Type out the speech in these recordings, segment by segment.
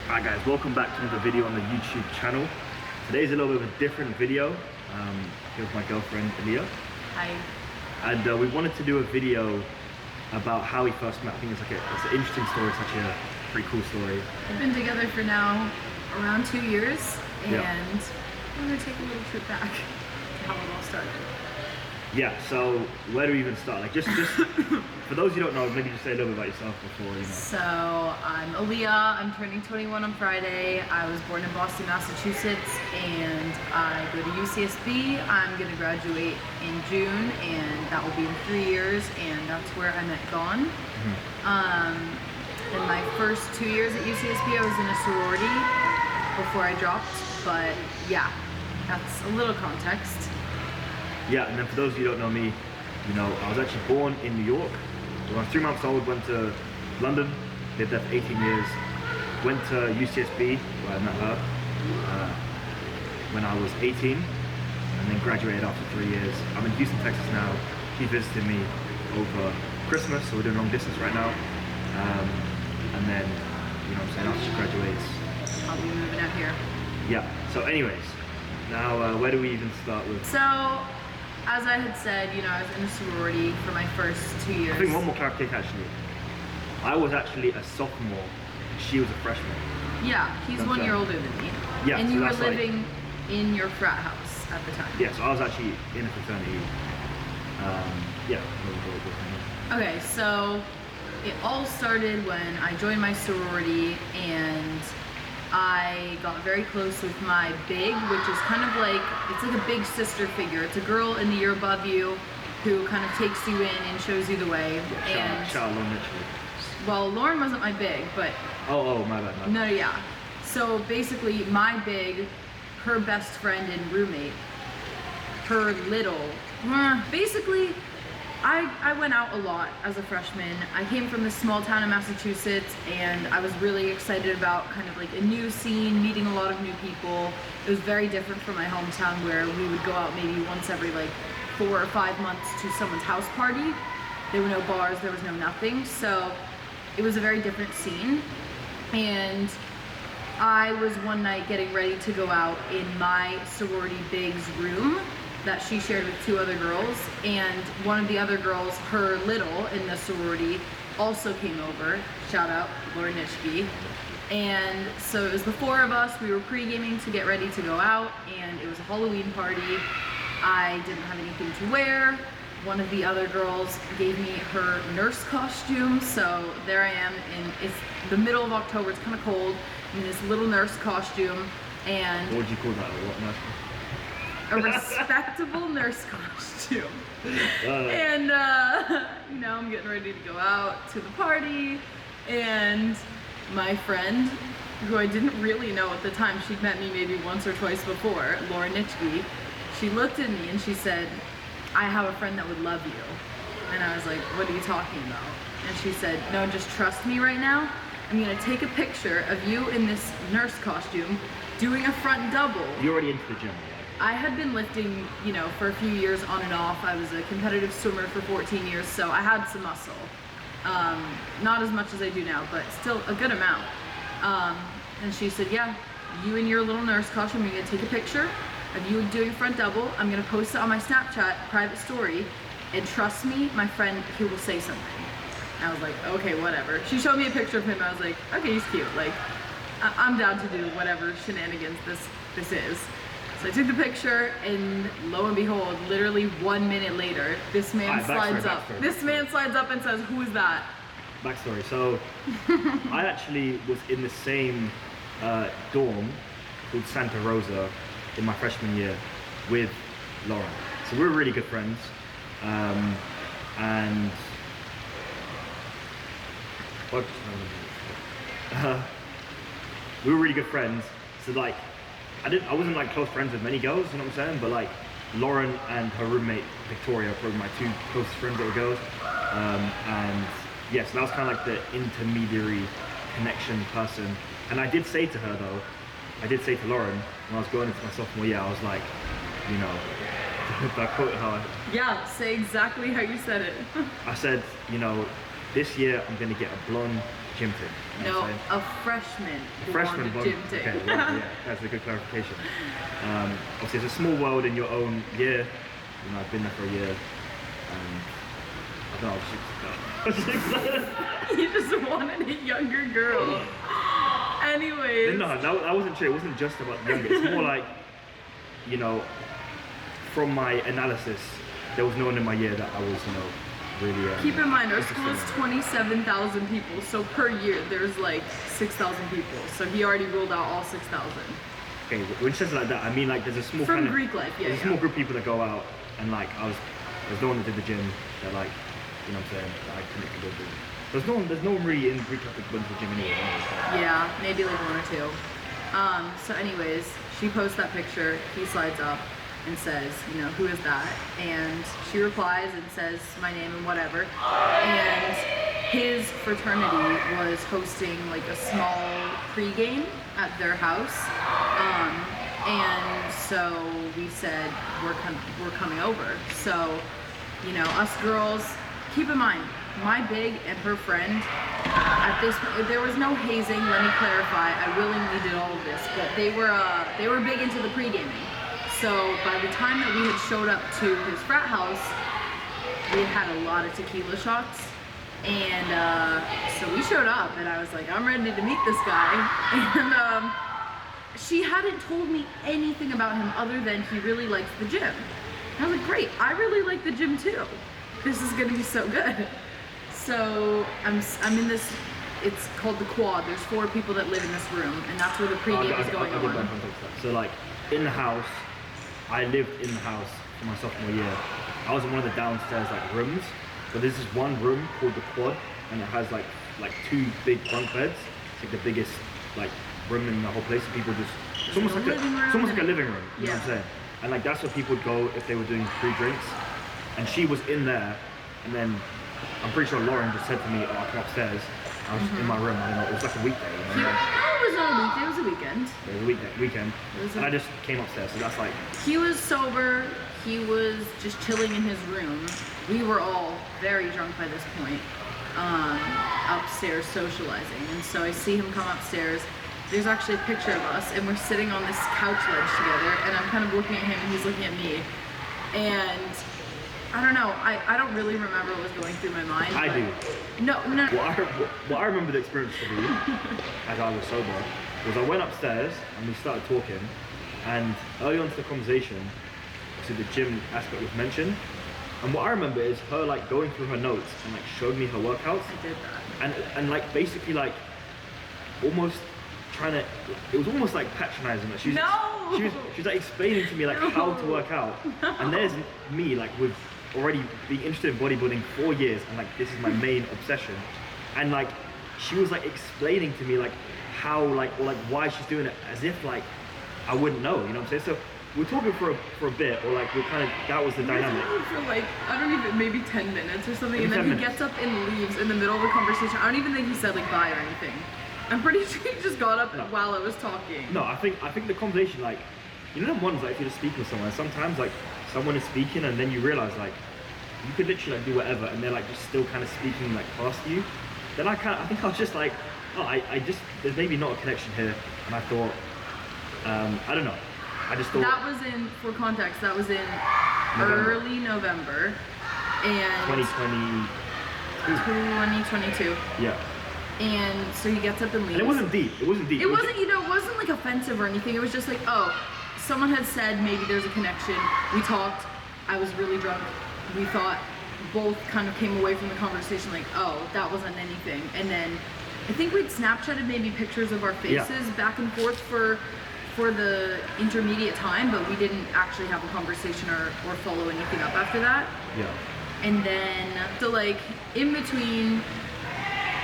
Hi guys, welcome back to another video on the YouTube channel. Today's a little bit of a different video. Here's my girlfriend, Eliya. Hi. And we wanted to do a video about how we first met. I think it's an interesting story, such a pretty cool story. We've been together for now around 2 years, and Yeah. we're gonna take a little trip back to how it all started. Yeah, so where do we even start? Like just for those who don't know, maybe just say a little bit about yourself before, you know. So I'm Eliya, I'm turning 21 on Friday. I was born in Boston, Massachusetts, and I go to UCSB. I'm gonna graduate in June, and that will be in 3 years, and that's where I met Gone. In my first 2 years at UCSB, I was in a sorority before I dropped, but yeah, that's a little context. Yeah, and then for those of you who don't know me, you know, I was actually born in New York. When I was 3 months old, went to London, lived there for 18 years, went to UCSB, where I met her when I was 18, and then graduated after 3 years. I'm in Houston, Texas now. She visited me over Christmas, so we're doing long distance right now. And then, you know what I'm saying, after she graduates, I'll be moving out here. yeah. So anyways, now where do we even start with? So, as I had said, you know, I was in a sorority for my first 2 years. I think one more clarification actually. I was actually a sophomore, she was a freshman. Yeah, he's That's 1 year right. older than me. Yeah, and so you were that's like- living in your frat house at the time. Yeah, so I was actually in a fraternity. Yeah. Okay, so it all started when I joined my sorority, and I got very close with my big, which is kind of like, it's like a big sister figure. It's a girl in the year above you who kind of takes you in and shows you the way. Yeah, shout out Lauren Mitchell. Well, Lauren wasn't my big, but Oh, my bad. no, yeah. So basically, my big, her best friend and roommate, her little, basically, I went out a lot as a freshman. I came from this small town in Massachusetts, and I was really excited about kind of like a new scene, meeting a lot of new people. It was very different from my hometown, where we would go out maybe once every like 4 or 5 months to someone's house party. There were no bars, there was no nothing. So it was a very different scene. And I was one night getting ready to go out in my sorority big's room that she shared with 2 other girls, and one of the other girls, her little in the sorority, also came over. Shout out Lauren Nitschke. And so it was the 4 of us. We were pre-gaming to get ready to go out, and it was a Halloween party. I didn't have anything to wear. One of the other girls gave me her nurse costume, so there I am, and it's the middle of October, it's kind of cold, in this little nurse costume. And What would you call that? What nurse? a respectable nurse costume. And you know, I'm getting ready to go out to the party, and my friend, who I didn't really know at the time, she'd met me maybe once or twice before, Lauren Nitschke, she looked at me and she said, "I have a friend that would love you." And I was like, "What are you talking about?" And she said, "No, just trust me right now. I'm gonna take a picture of you in this nurse costume doing a front double." You're already into the gym, yeah? I had been lifting, you know, for a few years on and off. I was a competitive swimmer for 14 years, so I had some muscle. Not as much as I do now, but still a good amount. And she said, "Yeah, you in your little nurse costume, I'm gonna take a picture of you doing front double. I'm gonna post it on my Snapchat private story, and trust me, my friend, he will say something." I was like, okay, whatever. She showed me a picture of him. I was like, okay, he's cute. Like, I'm down to do whatever shenanigans this is. So I took the picture, and lo and behold, literally 1 minute later, this man slides up. This man slides up and says, "Who is that?" Backstory. So I actually was in the same dorm called Santa Rosa in my freshman year with Lauren. So we were really good friends. And what? We were really good friends. So like, I wasn't like close friends with many girls, you know what I'm saying? But like Lauren and her roommate Victoria were probably my 2 closest friends that were girls. And yes, that was kind of like the intermediary connection person. And I did say to her though, I did say to Lauren when I was going into my sophomore year, I was like, you know, I quoted her. Yeah, say exactly how you said it. I said, you know, this year I'm gonna get a blonde gym tick. You know No, what I'm saying? a freshman. A freshman, wanted but gym tick. okay, well, yeah, that's a good clarification. Obviously, it's a small world in your own year. You know, I've been there for a year, and I don't know, I was just excited. You just wanted a younger girl. Anyways. No, that wasn't true. It wasn't just about the younger. It's more like, you know, from my analysis, there was no one in my year that I was, you know, really. Keep in mind, our interested school is in. 27,000 people, so per year there's like 6,000 people. So he already ruled out all 6,000. Okay, when it says like that, I mean like there's a small From kind of, Greek life, yeah, there's a yeah. small group of people that go out, and like there's no one that did the gym that like, you know what I'm saying, that I couldn't go do. There's no one really in Greek life that went to the gym anyway. Yeah, maybe like one or two. So anyways, she posts that picture, he slides up and says, you know, who is that? And she replies and says my name and whatever. And his fraternity was hosting like a small pregame at their house. And so we said, we're coming over. So, you know, us girls, keep in mind, my big and her friend, at this point, there was no hazing, let me clarify, I willingly did all of this, but they were big into the pre-gaming. So by the time that we had showed up to his frat house, we had a lot of tequila shots. And so we showed up and I was like, I'm ready to meet this guy. And she hadn't told me anything about him other than he really likes the gym. And I was like, great, I really like the gym too. This is gonna be so good. So I'm in this, it's called the quad. There's 4 people that live in this room, and that's where the pregame is going I'll get on. back on that. So like in the house, I lived in the house for my sophomore year. I was in one of the downstairs like rooms, but there's this one room called the quad, and it has like 2 big bunk beds. It's like the biggest like room in the whole place. And people just it's almost like a living room. You know what I'm saying? And like that's where people would go if they were doing free drinks. And she was in there, and then I'm pretty sure Lauren just said to me, "Oh, I'll come upstairs." I was in my room. I don't know. It was like a weekday. You know? No, it was not a weekday. It was a weekend. It was a weekend. And I just came upstairs. So that's like. He was sober. He was just chilling in his room. We were all very drunk by this point, upstairs socializing. And so I see him come upstairs. There's actually a picture of us, and we're sitting on this couch ledge together. And I'm kind of looking at him, and he's looking at me. And I don't know. I don't really remember what was going through my mind. I do. No. What I remember the experience to be, as I was sober, was I went upstairs and we started talking, and early on to the conversation, so the gym aspect was mentioned, and what I remember is her like going through her notes and like showing me her workouts. I did that. And like basically like almost trying to, it was almost like patronizing. Like she was like explaining to me like how to work out, and there's me like with already being interested in bodybuilding 4 years, and like this is my main obsession, and like she was like explaining to me like how like or like why she's doing it as if like I wouldn't know, you know what I'm saying? So we're talking for a bit, or like we're kind of, that was the dynamic. For like, I don't even, maybe 10 minutes or something, Maybe and then 10 he minutes. gets up and leaves in the middle of the conversation. I don't even think he said like bye or anything. I'm pretty sure he just got up while I was talking. No, I think the conversation, like, you know, the ones like if you're just speaking with someone, sometimes like someone is speaking and then you realize like you could literally like do whatever and they're like just still kind of speaking like past you. Then I think I was just like, oh, I just, there's maybe not a connection here, and I thought, I don't know. I just thought that was in, for context, that was in early November, and 2022. Yeah. And so he gets up and leaves. And it wasn't deep. It wasn't deep. It wasn't, you know, it wasn't like offensive or anything. It was just like, oh, someone had said maybe there's a connection. We talked. I was really drunk. We thought, both kind of came away from the conversation like, oh, that wasn't anything. And then I think we'd Snapchatted maybe pictures of our faces back and forth for the intermediate time, but we didn't actually have a conversation or follow anything up after that. Yeah. And then, so like, in between,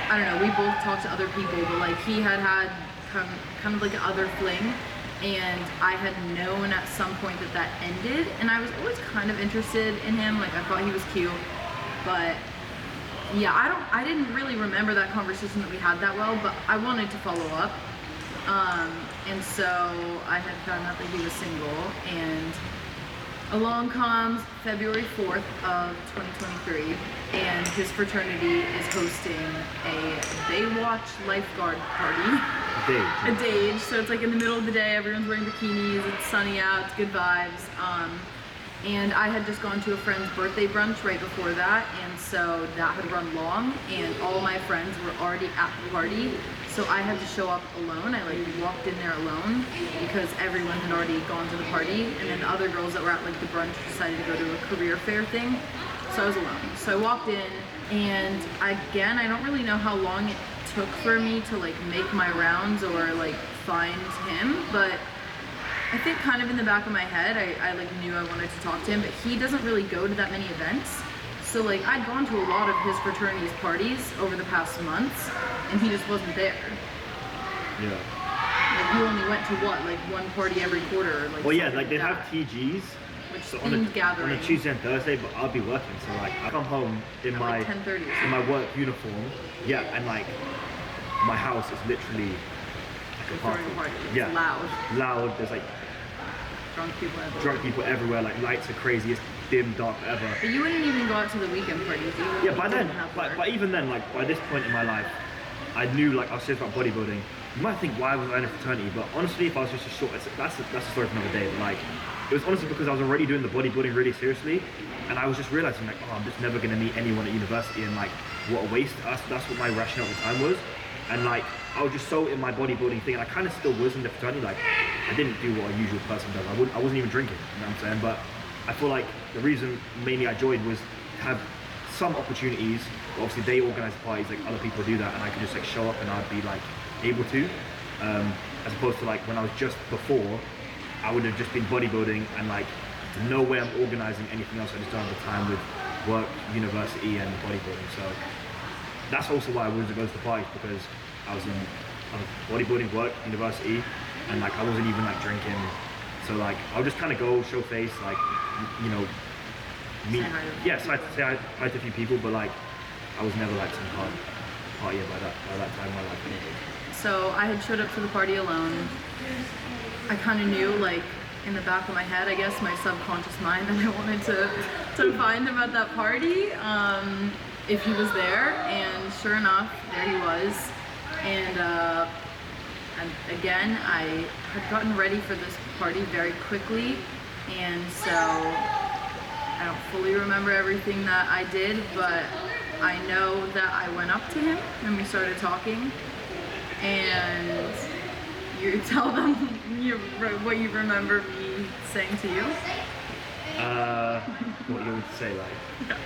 I don't know, we both talked to other people, but like he had kind of like an other fling, and I had known at some point that ended, and I was always kind of interested in him. Like I thought he was cute, but yeah, I didn't really remember that conversation that we had that well, but I wanted to follow up. And so I had found out that he was single, and Along comes February 4th of 2023, and his fraternity is hosting a Baywatch lifeguard party. A dage. So it's like in the middle of the day, everyone's wearing bikinis, it's sunny out, it's good vibes. And I had just gone to a friend's birthday brunch right before that, and so that had run long, and all my friends were already at the party, so I had to show up alone. I like walked in there alone because everyone had already gone to the party, and then the other girls that were at like the brunch decided to go to a career fair thing, so I was alone. So I walked in, and again, I don't really know how long it took for me to like make my rounds or like find him, but I think kind of in the back of my head, I like knew I wanted to talk to him, but he doesn't really go to that many events. So like I'd gone to a lot of his fraternity's parties over the past months, and he just wasn't there. Yeah. Like you only went to what, like one party every quarter? Like well, yeah, like they have TGs. Which so themed gathering. On a Tuesday and Thursday, but I'll be working, so like I come home in At my like 10:30 in my work uniform. Yeah, and like my house is literally like a party. It's Yeah. loud. There's like Drunk people everywhere. Like lights are crazy. It's dim, dark, forever. But you wouldn't even go out to the weekend parties. Yeah, by then, but even then, like by this point in my life, I knew like I was serious about bodybuilding. You might think, why was I in a fraternity? But honestly, if I was just a short, that's a story for another day. But like, it was honestly because I was already doing the bodybuilding really seriously, and I was just realizing like, oh, I'm just never gonna meet anyone at university, and like, what a waste. That's what my rationale at the time was, and like, I was just so in my bodybuilding thing, and I kind of still was in the fraternity. Like, I didn't do what a usual person does. I wasn't even drinking. You know what I'm saying? But I feel like the reason mainly I joined was to have some opportunities. Obviously, they organize parties, like other people do that, and I could just like show up and I'd be like able to, as opposed to like when I was just before, I would have just been bodybuilding and like no way I'm organizing anything else. I just don't have the time with work, university, and bodybuilding. So that's also why I wanted to go to the parties, because I was bodybuilding, work, university, and like I wasn't even like drinking. So like I'll just kind of go, show face, like meet. Yeah, so I'd say I met a few people, but like I was never like some party by that time in my life. So I had showed up to the party alone. I kind of knew, like in the back of my head, I guess my subconscious mind, that I wanted to find him at that party if he was there. And sure enough, there he was. And again, I had gotten ready for this party very quickly, and so I don't fully remember everything that I did, but I know that I went up to him and we started talking, and you tell them what you remember me saying to you. What you would say, like?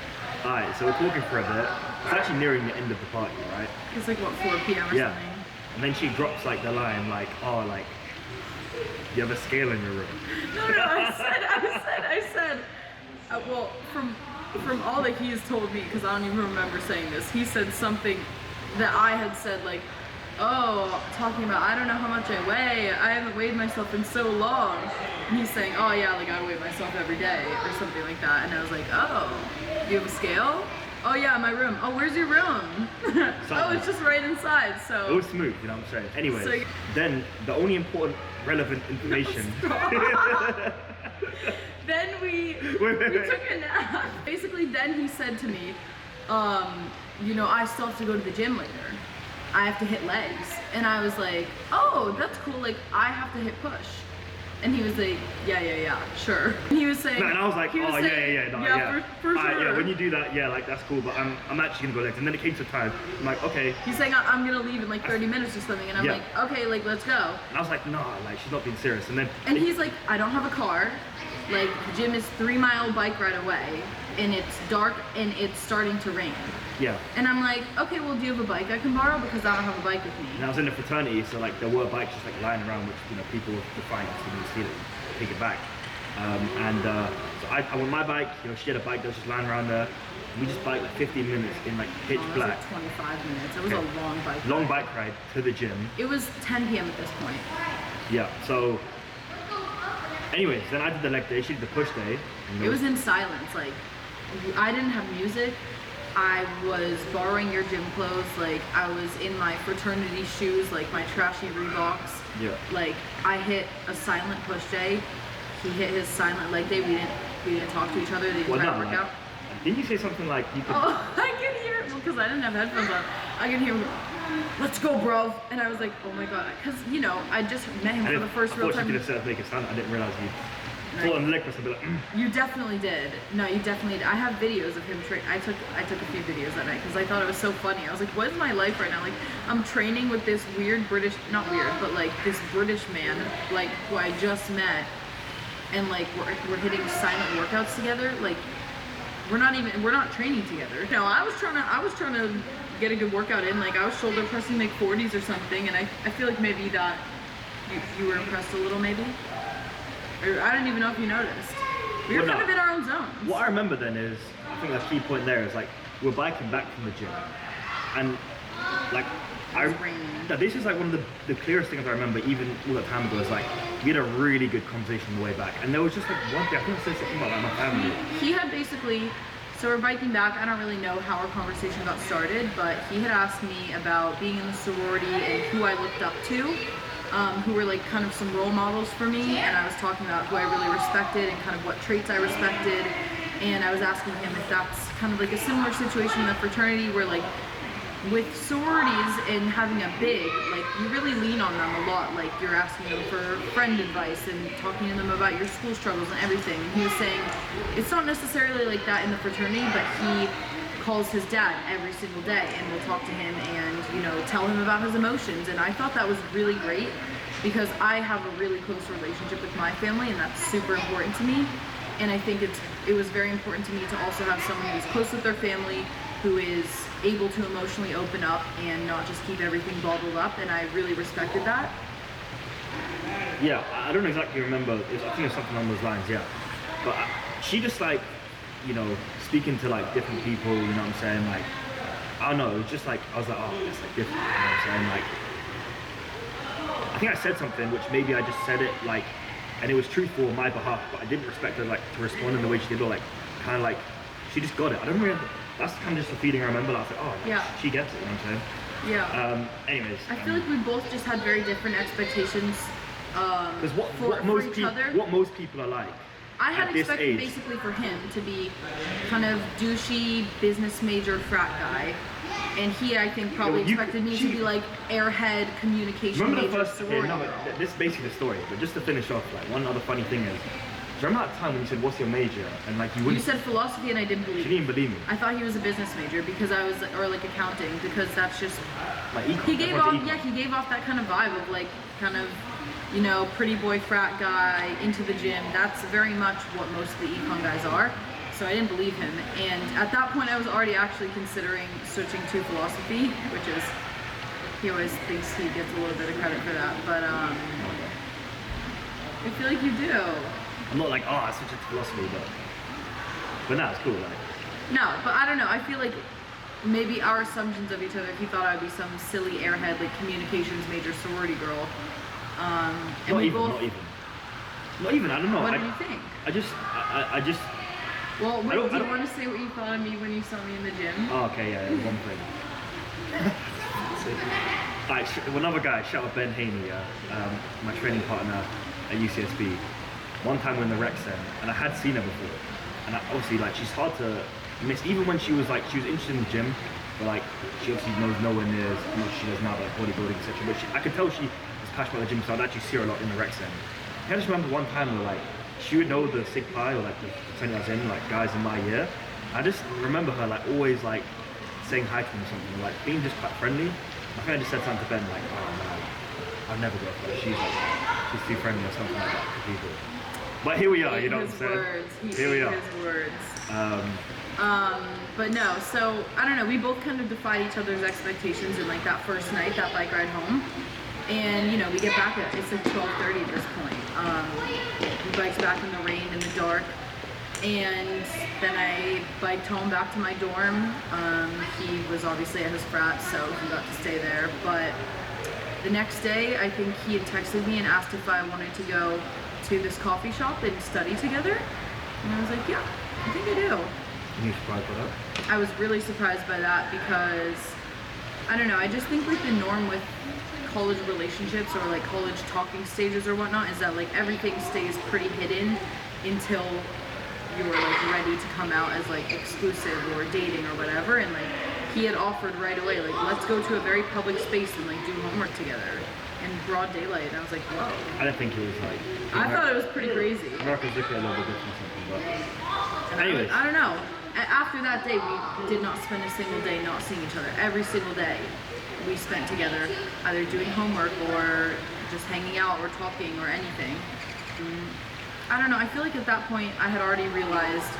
Alright, so we're talking for a bit. It's actually nearing the end of the party, right? It's like what, 4 p.m. or Yeah. something. And then she drops like the line, like, oh, like, you have a scale in your room. No, I said, well, from all that he's told me, because I don't even remember saying this, he said something that I had said, like, oh, talking about, I don't know how much I weigh, I haven't weighed myself in so long. And he's saying, oh yeah, like I weigh myself every day, or something like that. And I was like, oh, you have a scale? Oh yeah, my room. Oh, where's your room? Oh, it's just right inside, so. It was smooth, you know what I'm saying? Anyway, So- then the only important, relevant information. Then we took a nap. Basically, then he said to me, I still have to go to the gym later. I have to hit legs. And I was like, oh, that's cool. Like, I have to hit push. And he was like, yeah, sure. And he was saying, No, and I was like, he oh, was saying, yeah. For sure. Yeah, when you do that, yeah, like that's cool, but I'm actually gonna go legs. And then it came to time, I'm like, okay. He's saying, I'm gonna leave in like 30 minutes or something. And I'm Yeah. like, okay, like, let's go. And I was like, nah, like she's not being serious. And then And he's like, I don't have a car. Like, the gym is 3-mile bike ride away, and it's dark, and it's starting to rain. yeah. And I'm like, okay, well, do you have a bike I can borrow? Because I don't have a bike with me. And I was in a fraternity, so like there were bikes just like lying around, which people were Defying us to steal it, take it back. So I went my bike, she had a bike that was just lying around there. We just biked like 15 minutes in like pitch Oh, it was black. like 25 minutes. It was Okay. a long bike ride. Long bike ride to the gym. It was 10 p.m. at this point. Yeah, so anyways, then I did the leg day, she did the push day. And It was in silence. Like, I didn't have music. I was borrowing your gym clothes. Like, I was in my fraternity shoes, like my trashy Reeboks. Yeah. Like, I hit a silent push day. He hit his silent leg day. We didn't we didn't talk to each other the Well, entire no, workout. Didn't you say something like you could? Oh, I could hear, well, because I didn't have headphones on. I could hear him, let's go, bro. And I was like, oh my god, because you know, I just met him for the first real I thought time. you could have said make a sound. I didn't realize you. Full on lick or something like. You definitely did. No, you definitely did. I have videos of him train. I took a few videos that night because I thought it was so funny. I was like, what is my life right now? Like, I'm training with this weird British, not weird, but like this British man, like who I just met, and like we're hitting silent workouts together. Like, we're not training together. No, I was trying to get a good workout in. Like, I was shoulder pressing like 40s or something, and I feel like maybe that you were impressed a little, maybe. Or I didn't even know if you noticed. We were kind of in our own zone. What I remember then is, I think the key point there is like, we're biking back from the gym. And like, this is like one of the clearest things I remember even all that time ago is like, we had a really good conversation on the way back. And there was just like one thing, I think I said something about like my family. He had basically, so we're biking back, I don't really know how our conversation got started, but he had asked me about being in the sorority and who I looked up to. Who were like kind of some role models for me, and I was talking about who I really respected and kind of what traits I respected, and I was asking him if that's kind of like a similar situation in the fraternity where like with sororities and having a big, like you really lean on them a lot, like you're asking them for friend advice and talking to them about your school struggles and everything. And he was saying it's not necessarily like that in the fraternity, but he calls his dad every single day and will talk to him and, you know, tell him about his emotions. And I thought that was really great because I have a really close relationship with my family, and that's super important to me. And I think it was very important to me to also have someone who's close with their family, who is able to emotionally open up and not just keep everything bottled up, and I really respected that. Yeah, I don't exactly remember, I think it's something on those lines, yeah. But she just like, you know, speaking to like different people, you know what I'm saying, like, I don't know, it was just like, I was like, oh, it's like different, you know what I'm saying, like, I think I said something, which maybe I just said it like, and it was truthful on my behalf, but I didn't respect her like to respond in the way she did, or like, kind of like, she just got it. I don't remember, that's kind of just the feeling I remember, I was like, oh, yeah, she gets it, you know what I'm saying? Yeah. Anyways. I feel like we both just had very different expectations what most people are like. I had expected basically for him to be kind of douchey business major frat guy, and he, I think, probably expected me to be like airhead communication remember major the first, sorority. no, but this is basically the story, but just to finish off, like one other funny thing is, do you remember that time when you said, what's your major? And like you wouldn't... You said philosophy and I didn't believe you. She didn't believe me. I thought he was a business major because I was, or like accounting, because that's just... Like econ. He gave off, yeah, he gave off that kind of vibe of like, kind of, you know, pretty boy frat guy, into the gym. That's very much what most of the econ guys are. So I didn't believe him. And at that point I was already actually considering switching to philosophy, which is, he always thinks he gets a little bit of credit for that, but I feel like you do. I'm not like, oh, I switched to philosophy, but no, it's cool, like. No, but I don't know, I feel like maybe our assumptions of each other, he thought I would be some silly airhead, like communications major sorority girl. And not even, I don't know. What do you think? I just... Well, wait, do you want to say what you thought of me when you saw me in the gym? Oh, okay, yeah, one thing. Like, another guy, shout out Ben Haney, my training partner at UCSB. One time we're in the rec center, and I had seen her before, and obviously, like, she's hard to miss, even when she was interested in the gym, but like, she obviously knows nowhere near as much as she does now, like bodybuilding, etc. But I could tell she was passionate about the gym, so I'd actually see her a lot in the rec center. I just remember one time where like, she would know the Sig Pi, or like the fraternity I was in, like guys in my year. I just remember her like always like saying hi to them or something, or, like being just quite friendly. I think I just said something to Ben like, oh man, I'll never go for her. She's too friendly or something like that to people. But here we are, you know what I'm saying? Here we are. His words. But no, so I don't know, we both kind of defied each other's expectations in like that first night, that bike ride home. And you know, we get back at, it's like 12:30 at this point. We biked back in the rain, in the dark. And then I biked home back to my dorm. He was obviously at his frat, so he got to stay there. But the next day, I think he had texted me and asked if I wanted to go to this coffee shop and study together. And I was like, yeah, I think I do. Are you surprised by that? I was really surprised by that because, I don't know, I just think like the norm with college relationships or like college talking stages or whatnot is that like everything stays pretty hidden until you're like ready to come out as like exclusive or dating or whatever. And like he had offered right away, like, let's go to a very public space and like do homework together in broad daylight. And I was like, whoa. I don't think it was like. I thought it was pretty crazy. America's looking a little bit different or something, but. And Anyways. I don't know. After that day, we did not spend a single day not seeing each other. Every single day we spent together, either doing homework or just hanging out or talking or anything. I don't know, I feel like at that point I had already realized,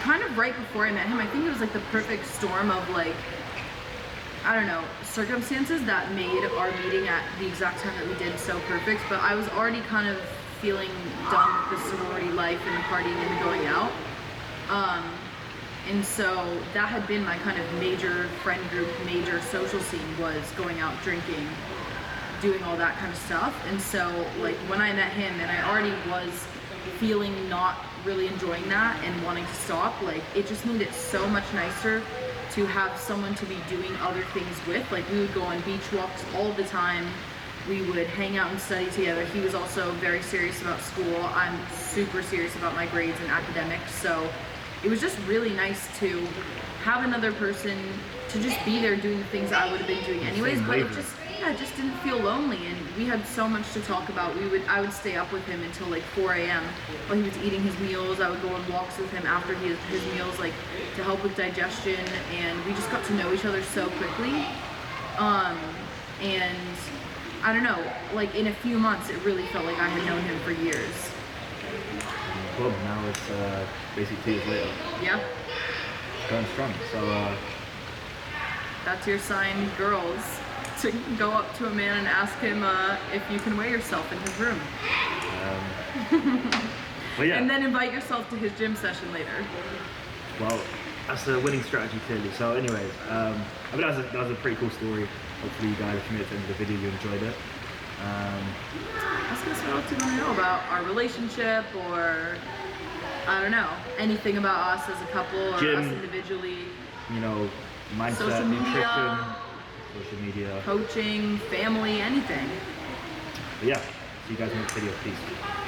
kind of right before I met him, I think it was like the perfect storm of like, I don't know, circumstances that made our meeting at the exact time that we did so perfect, but I was already kind of feeling done with the sorority life and the partying and the going out. And so that had been my kind of major friend group, major social scene, was going out drinking, doing all that kind of stuff. And so like when I met him and I already was feeling not really enjoying that and wanting to stop, like it just made it so much nicer to have someone to be doing other things with. Like we would go on beach walks all the time. We would hang out and study together. He was also very serious about school. I'm super serious about my grades and academics. So it was just really nice to have another person to just be there doing the things I would have been doing anyways, but it just didn't feel lonely, and we had so much to talk about. I would stay up with him until like 4 a.m. while he was eating his meals. I would go on walks with him after his meals, like to help with digestion, and we just got to know each other so quickly. And I don't know, like in a few months it really felt like I had known him for years. Club now it's basically 2 years later. Yeah. Going strong. So that's your sign, girls, to go up to a man and ask him if you can weigh yourself in his room. Well, yeah. And then invite yourself to his gym session later. Well, that's a winning strategy clearly. So anyways, I mean that was a pretty cool story. Hopefully you guys, if you made it to the end of the video, you enjoyed it. I was gonna say, what do you want to know about our relationship, or I don't know, anything about us as a couple or Gym, us individually. You know, mindset, Social media. nutrition, social media, Coaching, family, anything. but yeah, see you guys in the next video. Peace.